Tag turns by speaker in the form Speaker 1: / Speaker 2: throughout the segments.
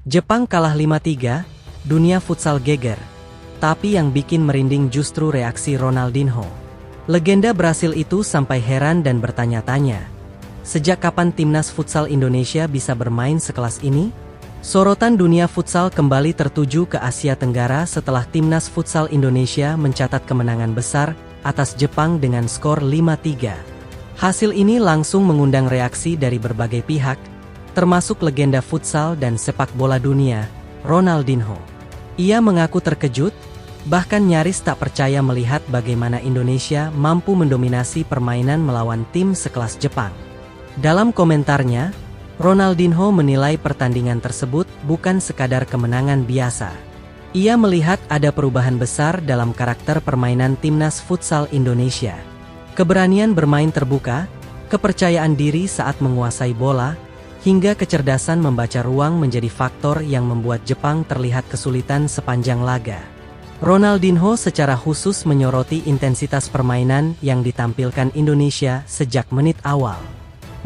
Speaker 1: Jepang kalah 5-3, dunia futsal geger. Tapi yang bikin merinding justru reaksi Ronaldinho. Legenda Brasil itu sampai heran dan bertanya-tanya, sejak kapan timnas futsal Indonesia bisa bermain sekelas ini? Sorotan dunia futsal kembali tertuju ke Asia Tenggara setelah timnas futsal Indonesia mencatat kemenangan besar atas Jepang dengan skor 5-3. Hasil ini langsung mengundang reaksi dari berbagai pihak, termasuk legenda futsal dan sepak bola dunia, Ronaldinho. Ia mengaku terkejut, bahkan nyaris tak percaya melihat bagaimana Indonesia mampu mendominasi permainan melawan tim sekelas Jepang. Dalam komentarnya, Ronaldinho menilai pertandingan tersebut bukan sekadar kemenangan biasa. Ia melihat ada perubahan besar dalam karakter permainan timnas futsal Indonesia. Keberanian bermain terbuka, kepercayaan diri saat menguasai bola, hingga kecerdasan membaca ruang menjadi faktor yang membuat Jepang terlihat kesulitan sepanjang laga. Ronaldinho secara khusus menyoroti intensitas permainan yang ditampilkan Indonesia sejak menit awal.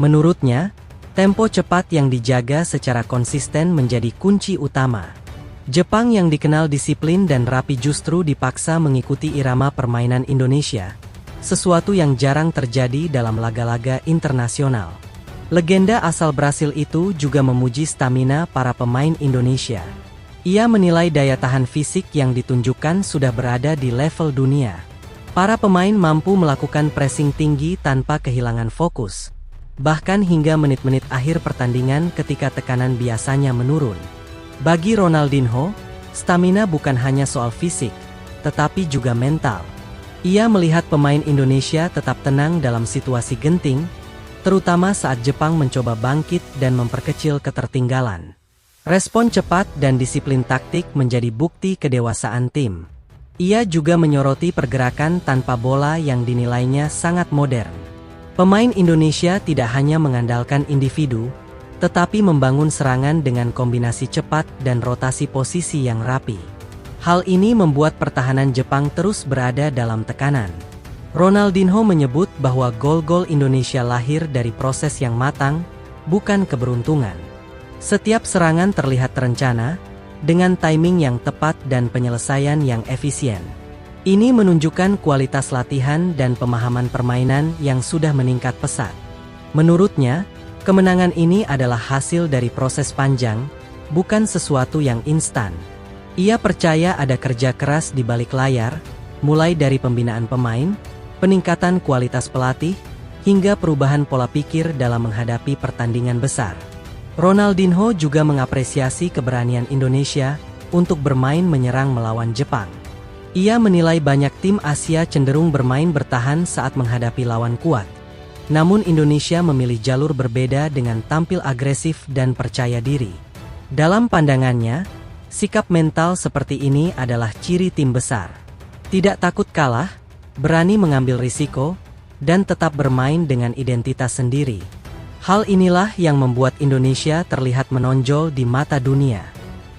Speaker 1: Menurutnya, tempo cepat yang dijaga secara konsisten menjadi kunci utama. Jepang yang dikenal disiplin dan rapi justru dipaksa mengikuti irama permainan Indonesia, sesuatu yang jarang terjadi dalam laga-laga internasional. Legenda asal Brasil itu juga memuji stamina para pemain Indonesia. Ia menilai daya tahan fisik yang ditunjukkan sudah berada di level dunia. Para pemain mampu melakukan pressing tinggi tanpa kehilangan fokus, bahkan hingga menit-menit akhir pertandingan ketika tekanan biasanya menurun. Bagi Ronaldinho, stamina bukan hanya soal fisik, tetapi juga mental. Ia melihat pemain Indonesia tetap tenang dalam situasi genting, terutama saat Jepang mencoba bangkit dan memperkecil ketertinggalan. Respon cepat dan disiplin taktik menjadi bukti kedewasaan tim. Ia juga menyoroti pergerakan tanpa bola yang dinilainya sangat modern. Pemain Indonesia tidak hanya mengandalkan individu, tetapi membangun serangan dengan kombinasi cepat dan rotasi posisi yang rapi. Hal ini membuat pertahanan Jepang terus berada dalam tekanan. Ronaldinho menyebut bahwa gol-gol Indonesia lahir dari proses yang matang, bukan keberuntungan. Setiap serangan terlihat terencana, dengan timing yang tepat dan penyelesaian yang efisien. Ini menunjukkan kualitas latihan dan pemahaman permainan yang sudah meningkat pesat. Menurutnya, kemenangan ini adalah hasil dari proses panjang, bukan sesuatu yang instan. Ia percaya ada kerja keras di balik layar, mulai dari pembinaan pemain, peningkatan kualitas pelatih, hingga perubahan pola pikir dalam menghadapi pertandingan besar. Ronaldinho juga mengapresiasi keberanian Indonesia untuk bermain menyerang melawan Jepang. Ia menilai banyak tim Asia cenderung bermain bertahan saat menghadapi lawan kuat. Namun Indonesia memilih jalur berbeda dengan tampil agresif dan percaya diri. Dalam pandangannya, sikap mental seperti ini adalah ciri tim besar. Tidak takut kalah, berani mengambil risiko, dan tetap bermain dengan identitas sendiri. Hal inilah yang membuat Indonesia terlihat menonjol di mata dunia.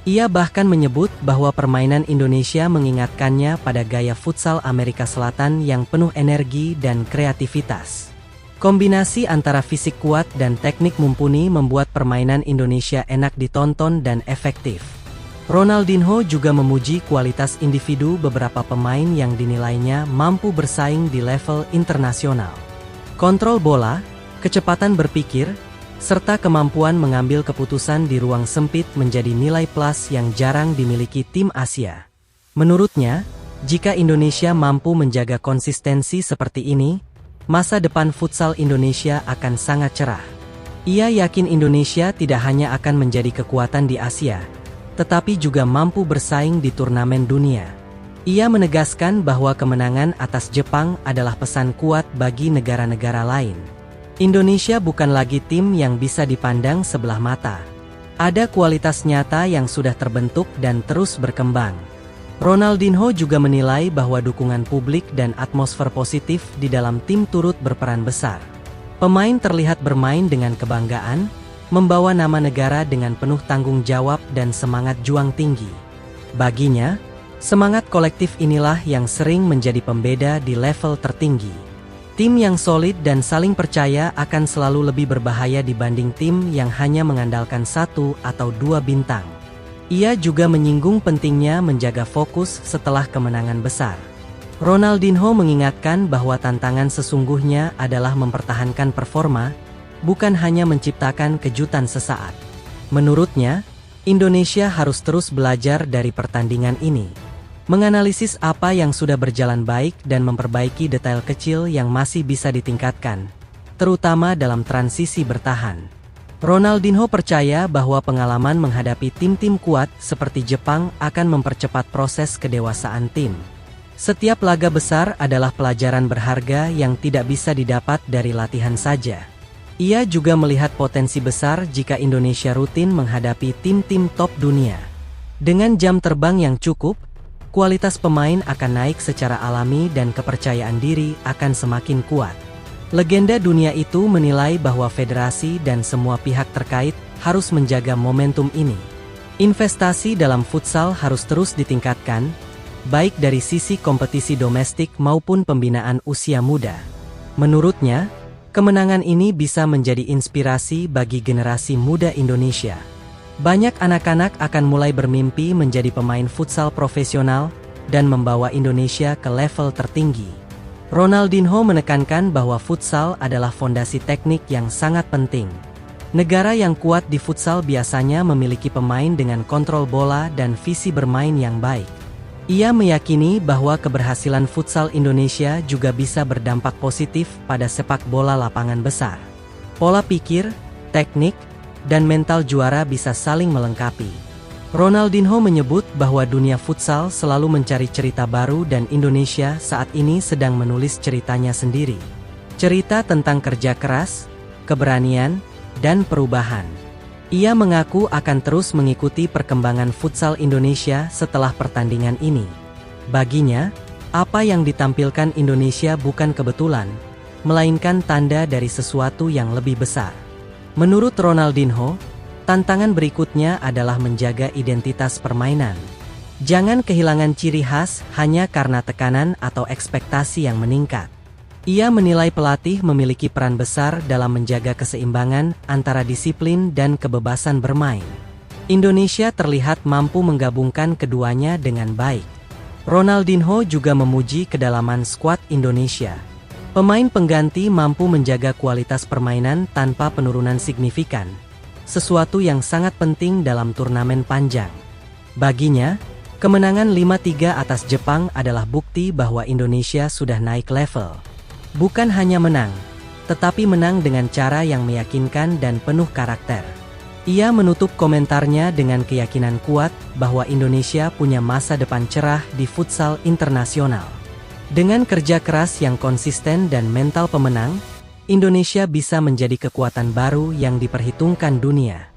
Speaker 1: Ia bahkan menyebut bahwa permainan Indonesia mengingatkannya pada gaya futsal Amerika Selatan yang penuh energi dan kreativitas. Kombinasi antara fisik kuat dan teknik mumpuni membuat permainan Indonesia enak ditonton dan efektif. Ronaldinho juga memuji kualitas individu beberapa pemain yang dinilainya mampu bersaing di level internasional. Kontrol bola, kecepatan berpikir, serta kemampuan mengambil keputusan di ruang sempit menjadi nilai plus yang jarang dimiliki tim Asia. Menurutnya, jika Indonesia mampu menjaga konsistensi seperti ini, masa depan futsal Indonesia akan sangat cerah. Ia yakin Indonesia tidak hanya akan menjadi kekuatan di Asia, tetapi juga mampu bersaing di turnamen dunia. Ia menegaskan bahwa kemenangan atas Jepang adalah pesan kuat bagi negara-negara lain. Indonesia bukan lagi tim yang bisa dipandang sebelah mata. Ada kualitas nyata yang sudah terbentuk dan terus berkembang. Ronaldinho juga menilai bahwa dukungan publik dan atmosfer positif di dalam tim turut berperan besar. Pemain terlihat bermain dengan kebanggaan, membawa nama negara dengan penuh tanggung jawab dan semangat juang tinggi. Baginya, semangat kolektif inilah yang sering menjadi pembeda di level tertinggi. Tim yang solid dan saling percaya akan selalu lebih berbahaya dibanding tim yang hanya mengandalkan satu atau dua bintang. Ia juga menyinggung pentingnya menjaga fokus setelah kemenangan besar. Ronaldinho mengingatkan bahwa tantangan sesungguhnya adalah mempertahankan performa, bukan hanya menciptakan kejutan sesaat. Menurutnya, Indonesia harus terus belajar dari pertandingan ini, menganalisis apa yang sudah berjalan baik dan memperbaiki detail kecil yang masih bisa ditingkatkan, terutama dalam transisi bertahan. Ronaldinho percaya bahwa pengalaman menghadapi tim-tim kuat seperti Jepang akan mempercepat proses kedewasaan tim. Setiap laga besar adalah pelajaran berharga yang tidak bisa didapat dari latihan saja. Ia juga melihat potensi besar jika Indonesia rutin menghadapi tim-tim top dunia. Dengan jam terbang yang cukup, kualitas pemain akan naik secara alami dan kepercayaan diri akan semakin kuat. Legenda dunia itu menilai bahwa federasi dan semua pihak terkait harus menjaga momentum ini. Investasi dalam futsal harus terus ditingkatkan, baik dari sisi kompetisi domestik maupun pembinaan usia muda. Menurutnya, kemenangan ini bisa menjadi inspirasi bagi generasi muda Indonesia. Banyak anak-anak akan mulai bermimpi menjadi pemain futsal profesional dan membawa Indonesia ke level tertinggi. Ronaldinho menekankan bahwa futsal adalah fondasi teknik yang sangat penting. Negara yang kuat di futsal biasanya memiliki pemain dengan kontrol bola dan visi bermain yang baik. Ia meyakini bahwa keberhasilan futsal Indonesia juga bisa berdampak positif pada sepak bola lapangan besar. Pola pikir, teknik, dan mental juara bisa saling melengkapi. Ronaldinho menyebut bahwa dunia futsal selalu mencari cerita baru dan Indonesia saat ini sedang menulis ceritanya sendiri. Cerita tentang kerja keras, keberanian, dan perubahan. Ia mengaku akan terus mengikuti perkembangan futsal Indonesia setelah pertandingan ini. Baginya, apa yang ditampilkan Indonesia bukan kebetulan, melainkan tanda dari sesuatu yang lebih besar. Menurut Ronaldinho, tantangan berikutnya adalah menjaga identitas permainan. Jangan kehilangan ciri khas hanya karena tekanan atau ekspektasi yang meningkat. Ia menilai pelatih memiliki peran besar dalam menjaga keseimbangan antara disiplin dan kebebasan bermain. Indonesia terlihat mampu menggabungkan keduanya dengan baik. Ronaldinho juga memuji kedalaman skuad Indonesia. Pemain pengganti mampu menjaga kualitas permainan tanpa penurunan signifikan, sesuatu yang sangat penting dalam turnamen panjang. Baginya, kemenangan 5-3 atas Jepang adalah bukti bahwa Indonesia sudah naik level. Bukan hanya menang, tetapi menang dengan cara yang meyakinkan dan penuh karakter. Ia menutup komentarnya dengan keyakinan kuat bahwa Indonesia punya masa depan cerah di futsal internasional. Dengan kerja keras yang konsisten dan mental pemenang, Indonesia bisa menjadi kekuatan baru yang diperhitungkan dunia.